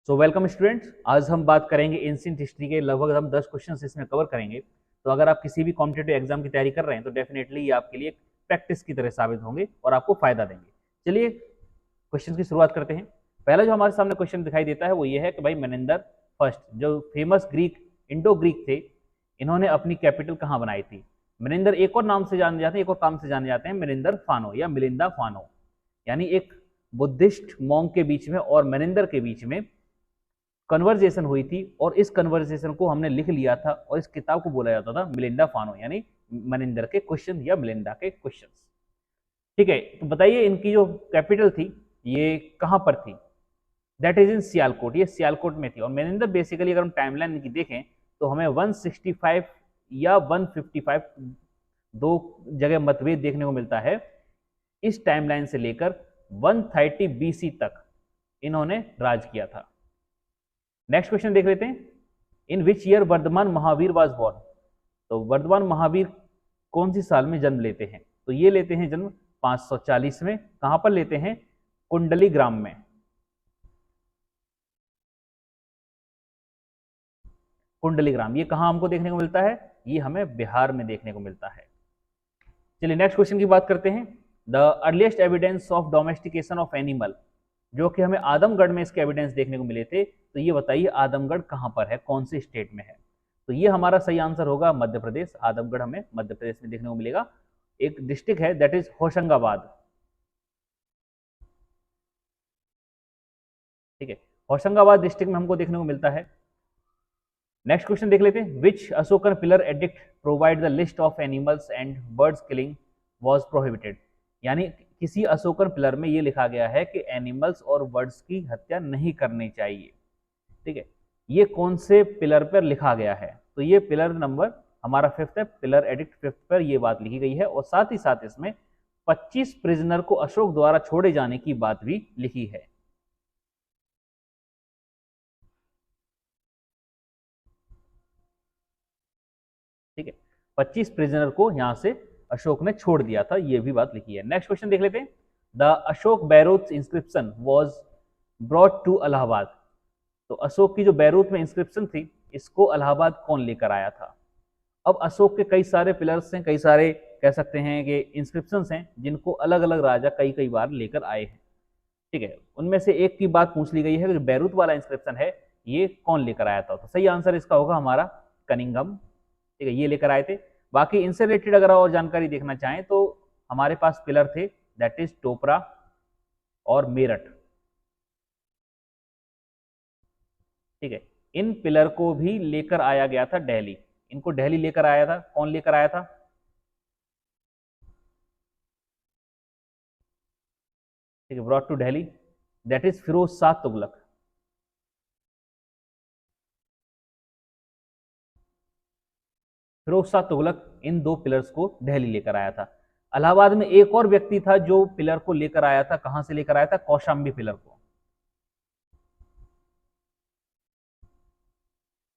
So welcome students, आज हम बात करेंगे एंशिएंट हिस्ट्री के। लगभग हम 10 क्वेश्चंस इसमें कवर करेंगे। तो अगर आप किसी भी कॉम्पिटिटिव एग्जाम की तैयारी कर रहे हैं तो डेफिनेटली ये आपके लिए प्रैक्टिस की तरह साबित होंगे और आपको फायदा देंगे। चलिए क्वेश्चन की शुरुआत करते हैं। पहला जो हमारे सामने क्वेश्चन दिखाई देता है वो ये है कि भाई मेनेंडर फर्स्ट, जो फेमस ग्रीक इंडो ग्रीक थे, इन्होंने अपनी कैपिटल कहाँ बनाई थी। मेनेंडर एक और नाम से जाने जाते हैं, एक और काम से जाने जाते हैं, मेनेंडर फानो या मिलिंदा फानो। यानी एक बुद्धिस्ट मॉन्क के बीच में और मेनेंडर के बीच में कन्वर्जेशन हुई थी और इस कन्वर्जेशन को हमने लिख लिया था और इस किताब को बोला जाता था मिलिंडा फानो, यानी मेनेंडर के क्वेश्चन या मिलिंडा के क्वेश्चन। ठीक है, तो बताइए इनकी जो कैपिटल थी ये कहां पर थी। दैट इज इन सियालकोट, ये सियालकोट में थी। और मेनेंडर बेसिकली अगर हम टाइमलाइन इनकी देखें तो हमें 165 या 155 दो जगह मतभेद देखने को मिलता है। इस टाइमलाइन से लेकर 130 BC तक इन्होंने राज किया था। नेक्स्ट क्वेश्चन देख लेते हैं। In which year Vardhaman Mahavir was born. तो वर्धमान महावीर कौन सी साल में जन्म लेते हैं। तो ये लेते हैं जन्म 540 में। कहां पर लेते हैं? कुंडली ग्राम में। कुंडली ग्राम ये कहां हमको देखने को मिलता है? ये हमें बिहार में देखने को मिलता है। चलिए नेक्स्ट क्वेश्चन की बात करते हैं। The earliest evidence of domestication of animal, जो कि हमें आदमगढ़ में इसके एविडेंस देखने को मिले थे। तो ये बताइए आदमगढ़ कहां पर है, कौन से स्टेट में है। तो ये हमारा सही आंसर होगा मध्य प्रदेश। आदमगढ़ हमें मध्य प्रदेश में देखने को मिलेगा। एक डिस्ट्रिक्ट है दैट इज होशंगाबाद। ठीक है, होशंगाबाद डिस्ट्रिक्ट में हमको देखने को मिलता है। नेक्स्ट क्वेश्चन देख लेते हैं। Which Ashokan pillar edict provide the list of animals and birds killing was prohibited. यानी किसी अशोकन पिलर में ये लिखा गया है कि एनिमल्स और बर्ड्स की हत्या नहीं करनी चाहिए। ठीक है, ये कौन से पिलर पर लिखा गया है? तो ये पिलर नंबर हमारा 5th है। पिलर एडिक्ट 5th पर ये बात लिखी गई है और साथ ही साथ इसमें 25 प्रिजनर को अशोक द्वारा छोड़े जाने की बात भी लिखी है। ठीक है, 25 प्रिजनर को यहां से अशोक ने छोड़ दिया था, ये भी बात लिखी है। नेक्स्ट क्वेश्चन देख लेते हैं। The Ashok Bairat inscription was brought to Allahabad. तो अशोक की जो बैरूत में इंस्क्रिप्शन थी इसको इलाहाबाद कौन लेकर आया था। अब अशोक के कई सारे पिलर्स हैं, कई सारे कह सकते हैं कि इंस्क्रिप्शंस हैं जिनको अलग अलग राजा कई कई बार लेकर आए हैं। ठीक है, उनमें से एक की बात पूछ ली गई है कि जो बैरूत वाला इंस्क्रिप्शन है ये कौन लेकर आया था। तो सही आंसर इसका होगा हमारा कनिंघम। ठीक है, ये लेकर आए थे। बाकी इनसे रिलेटेड अगर और जानकारी देखना चाहें तो हमारे पास पिलर थे दैट इज टोपरा और मेरठ। ठीक है, इन पिलर को भी लेकर आया गया था दिल्ली। इनको दिल्ली लेकर आया था। कौन लेकर आया था? ठीक है, brought to Delhi that is Firoz Shah Tughlaq. Firoz Shah Tughlaq इन दो पिलर्स को दिल्ली लेकर आया था। इलाहाबाद में एक और व्यक्ति था जो पिलर को लेकर आया था। कहां से लेकर आया था? कौशाम्बी पिलर को।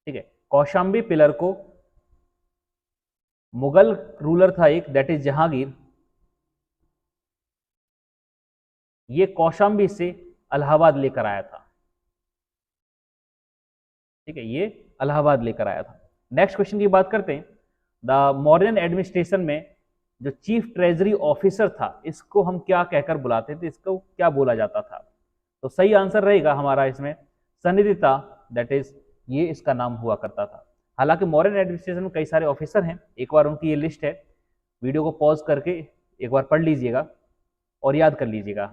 ठीक है, कौशाम्बी पिलर को मुगल रूलर था एक दैट इज जहांगीर, ये कौशाम्बी से इलाहाबाद लेकर आया था। ठीक है, ये इलाहाबाद लेकर आया था। नेक्स्ट क्वेश्चन की बात करते हैं। द मॉडर्न एडमिनिस्ट्रेशन में जो चीफ ट्रेजरी ऑफिसर था इसको हम क्या कहकर बुलाते थे, इसको क्या बोला जाता था। तो सही आंसर रहेगा हमारा इसमें सन्निधिता, दैट इज ये इसका नाम हुआ करता था। हालांकि मॉडर्न एडमिनिस्ट्रेशन में कई सारे ऑफिसर हैं, एक बार उनकी ये लिस्ट है, वीडियो को पॉज करके एक बार पढ़ लीजिएगा और याद कर लीजिएगा।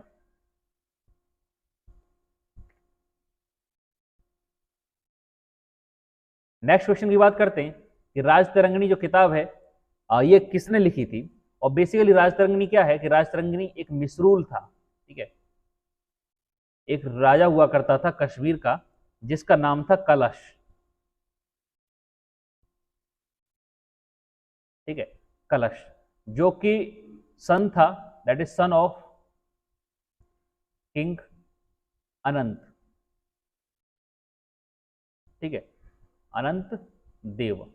नेक्स्ट क्वेश्चन की बात करते हैं कि राजतरंगिणी जो किताब है ये किसने लिखी थी। और बेसिकली राजतरंगिणी क्या है कि राजतरंगिणी एक मिसरूल था। ठीक है, एक राजा हुआ करता था कश्मीर का जिसका नाम था कलश। ठीक है, कलश जो कि सन था that is son of king Anant. ठीक है, अनंत देव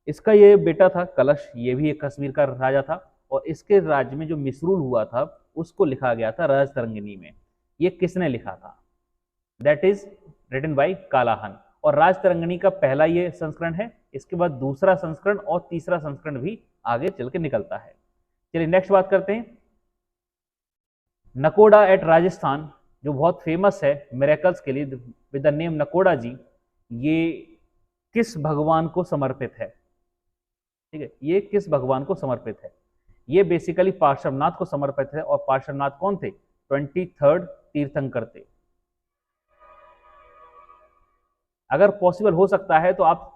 इसका ये बेटा था कलश। ये भी एक कश्मीर का राजा था और इसके राज्य में जो मिसरूल हुआ था उसको लिखा गया था राजतरंगिणी में। ये किसने लिखा था? That is written by Kalhan. और राजतरंगिणी का पहला ये संस्करण है, इसके बाद दूसरा संस्करण और तीसरा संस्करण भी आगे चल के निकलता है। चलिए नेक्स्ट बात करते हैं, नकोडा एट राजस्थान जो बहुत फेमस है मिरेकल्स के लिए विद द नेम नकोडा जी, ये किस भगवान को समर्पित है? ठीक है, ये किस भगवान को समर्पित है? ये बेसिकली पार्श्वनाथ को समर्पित है। और पार्श्वनाथ कौन थे? 23rd तीर्थंकर थे। अगर पॉसिबल हो सकता है तो आप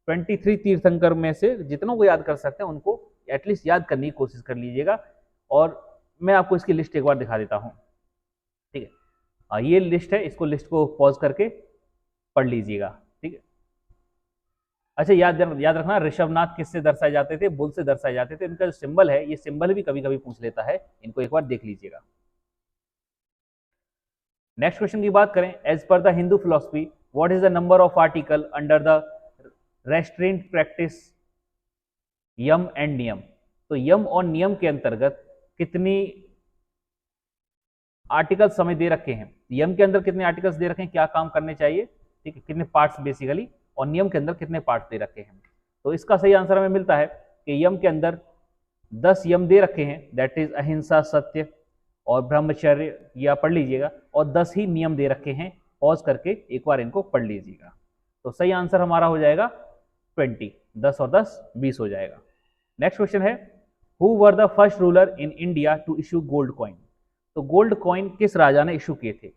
23 तीर्थंकर में से जितनों को याद कर सकते हैं उनको एटलीस्ट याद करने की कोशिश कर लीजिएगा। और मैं आपको इसकी लिस्ट एक बार दिखा देता हूं। ठीक है, ये लिस्ट है, इसको लिस्ट को पॉज करके पढ़ लीजिएगा। ठीक है, अच्छा याद रखना, ऋषभनाथ किससे दर्शाए जाते थे? बुल से दर्शाए जाते थे। इनका जो सिंबल है, ये सिंबल भी कभी कभी पूछ लेता है, इनको एक बार देख लीजिएगा। नेक्स्ट क्वेश्चन की बात करें, as per the Hindu philosophy what is the number of article under the restraint practice yam and niyam? तो यम और नियम के अंतर्गत कितनी आर्टिकल्स हमें दे रखे हैं? यम के अंदर कितने आर्टिकल्स दे रखे हैं, क्या काम करने चाहिए, ठीक है, कितने पार्ट्स बेसिकली, और नियम के अंदर कितने पार्ट्स दे रखे हैं? तो इसका सही आंसर हमें मिलता है कि यम के अंदर 10 यम दे रखे हैं, दैट इज अहिंसा, सत्य और ब्रह्मचर्य, या पढ़ लीजिएगा, और 10 ही नियम दे रखे हैं। पॉज करके एक बार इनको पढ़ लीजिएगा। तो सही आंसर हमारा हो जाएगा 20, 10 और 10 20 हो जाएगा। नेक्स्ट क्वेश्चन है, who was the first ruler in India to issue gold coin? तो गोल्ड कॉइन किस राजा ने इशू किए थे?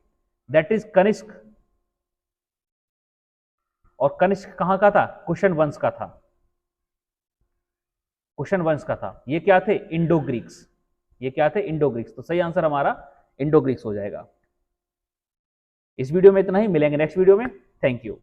That is Kanishka. और कनिष्क कहां का था? कुशन वंश का था। कुशन वंश का था। ये क्या थे? Indo Greeks. ये क्या थे? Indo Greeks. तो सही आंसर हमारा इंडो ग्रीक्स हो जाएगा। इस वीडियो में इतना ही, मिलेंगे नेक्स्ट वीडियो में। Thank you.